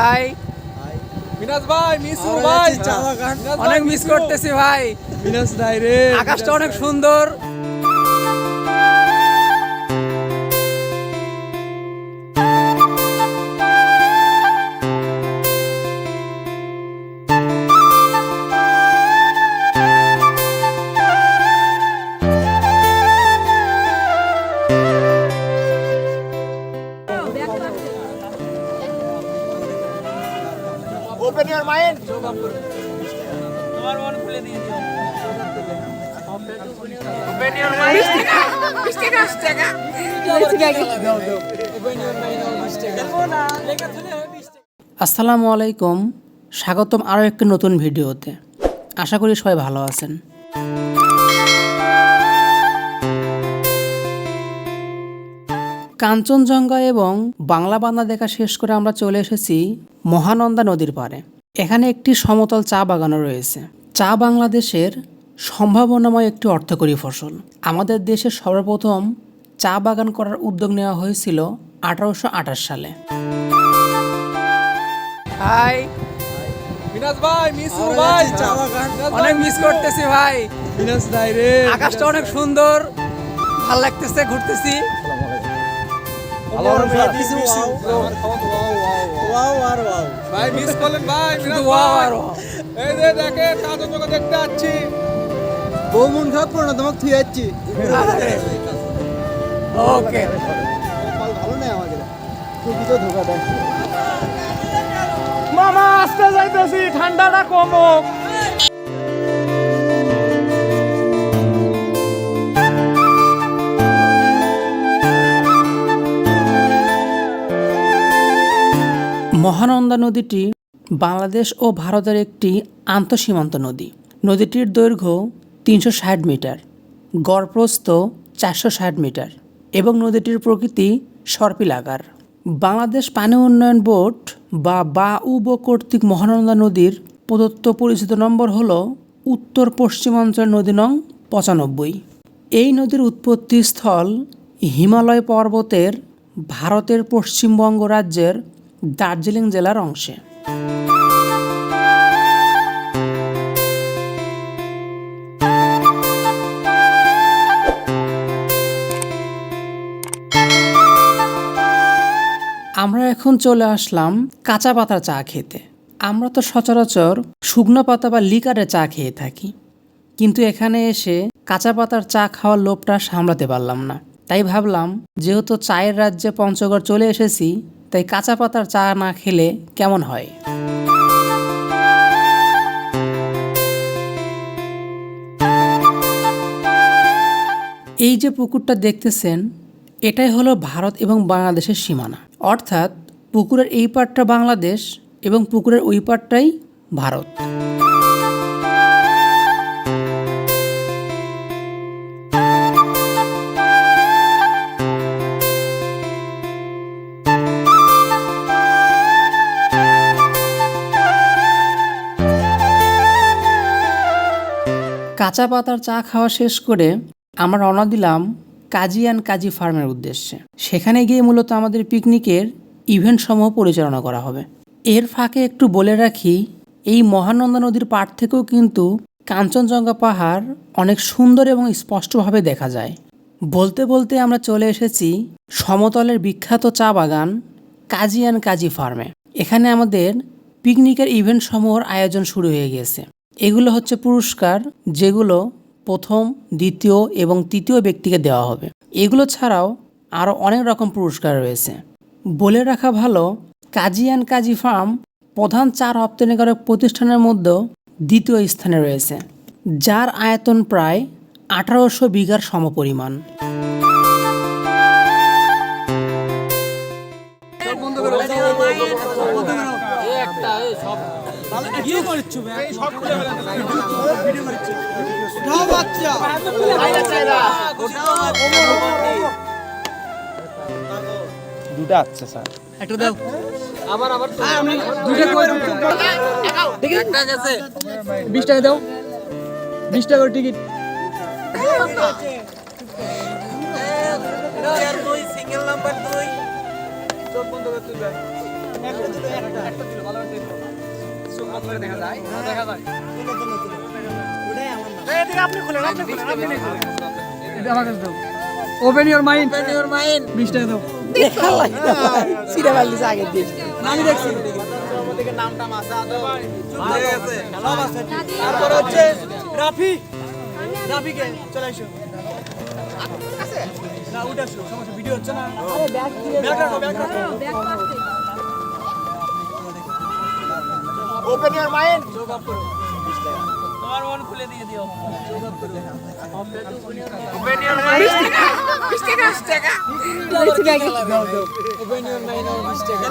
ভাই মিনাজ ভাই miss you ভাই অনেক মিস করতেছি ভাই। মিনাজ নাই রে, আকাশটা অনেক সুন্দর। Open your mind. তোমার মন খুলে দিয়ে দিও। Open your mind. মিস্টেক আসসালামু আলাইকুম, স্বাগতম আরও একটি নতুন ভিডিওতে। আশা করি সবাই ভালো আছেন। কাঞ্চনজঙ্ঘা এবং বাংলা বান্দা দেখা শেষ করে আমরা চলে এসেছি মহানন্দা নদীর পাড়ে। এখানে একটি সমতল চা বাগানও রয়েছে। চা বাংলাদেশের সম্ভাবনাময় একটি অর্থকরী ফসল। আমাদের দেশে সর্বপ্রথম চা বাগান করার উদ্যোগ নেওয়া হয়েছিল 1828 সালে। হাই মিনাজ ভাই মিস ইউ ভাই, অনেক মিস করতেছি ভাই। মিনাজ নাই রে, আকাশটা অনেক সুন্দর, ভালো লাগতেছে, ঘুরতেছি। ভাই মিস করলেন ভাই, মিনাজ ওয়াও ভাই। আর ওয়াও। এই যে দেখেন কাজনজঙ্ঘা দেখতে যাচ্ছি। বউ মন খারাপ করো না, তোমাকে থুয়ে যাচ্ছি। ওকে ভালো নেই আমাকে, তুই কিছু ধোকা দেয়। মামা আসতে যাইতেছি, ঠান্ডাটা কমুক। মহানন্দা নদীটি বাংলাদেশ ও ভারতের একটি আন্তঃসীমান্ত নদী। নদীটির দৈর্ঘ্য 360 মিটার, গড় প্রস্থ 460 মিটার এবং নদীটির প্রকৃতি সর্পিলাকার। বাংলাদেশ পানি উন্নয়ন বোর্ড বা বাউব কর্তৃক মহানন্দা নদীর প্রদত্ত পরিচিত নম্বর হল উত্তর পশ্চিমাঞ্চল নদী নং 95। এই নদীর উৎপত্তিস্থল হিমালয় পর্বতের ভারতের পশ্চিমবঙ্গ রাজ্যের দার্জিলিং জেলার অংশে। আমরা এখন চলে আসলাম কাঁচা পাতার চা খেতে। আমরা তো সচরাচর শুকনো পাতা বা লিকারে চা খেয়ে থাকি, কিন্তু এখানে এসে কাঁচা পাতার চা খাওয়ার লোভটা সামলাতে পারলাম না। তাই ভাবলাম, যেহেতু চায়ের রাজ্যে পঞ্চগড় চলে এসেছি, তাই কাঁচা পাতার চা না খেলে কেমন হয়। এই যে পুকুরটা দেখতেছেন, এটাই হলো ভারত এবং বাংলাদেশের সীমানা। অর্থাৎ পুকুরের এই পাড়টা বাংলাদেশ এবং পুকুরের ওই পাড়টাই ভারত। কাঁচা পাতার চা খাওয়া শেষ করে আমরা রওনা দিলাম কাজী অ্যান্ড কাজী ফার্মের উদ্দেশ্যে। সেখানে গিয়ে মূলত আমাদের পিকনিকের ইভেন্ট সমূহ পরিচালনা করা হবে। এর ফাঁকে একটু বলে রাখি, এই মহানন্দা নদীর পাড় থেকেও কিন্তু কাঞ্চনজঙ্ঘা পাহাড় অনেক সুন্দর এবং স্পষ্টভাবে দেখা যায়। বলতে বলতে আমরা চলে এসেছি সমতলের বিখ্যাত চা বাগান কাজী অ্যান্ড কাজী ফার্মে। এখানে আমাদের পিকনিকের ইভেন্ট সমূহের আয়োজন শুরু হয়ে গেছে। এগুলো হচ্ছে পুরস্কার, যেগুলো প্রথম, দ্বিতীয় এবং তৃতীয় ব্যক্তিকে দেওয়া হবে। এগুলো ছাড়াও আরও অনেক রকম পুরস্কার রয়েছে। বলে রাখা ভালো, কাজী অ্যান্ড কাজী ফার্ম প্রধান চা রপ্তানিকারক প্রতিষ্ঠানের মধ্যে দ্বিতীয় স্থানে রয়েছে, যার আয়তন প্রায় 1800 বিঘার সমপরিমাণ। দুটো আছে স্যার, একটু দাও। আমার দুটো কই দেখি, একটা গেছে 20 টাকা দাও, 20 টাকা টিকিট। সিঙ্গেল নাম্বার 2 চোখ বন্ধ করে তুলবে। Open your mind, open your mind. 20 টাকা দাও। সিরে বালি আগে দিয়ে আমি দেখছি। নামটা মাসা দাও। তারপর হচ্ছে রাফি। রাফিকে চলে আসো। আছে? না উঠে আসো। সমস্যা ভিডিও হচ্ছে না। আরে ব্যাগ রাখো, ব্যাগ রাখো। Open your mind. যোগ আপ করো। 20 টাকা। তোমার মন খুলে দিয়ে দিও। যোগ আপ করো। Open your mind. 20 টাকা। 20 টাকা। ওপেন ইওর মাইন্ড 20 টাকা।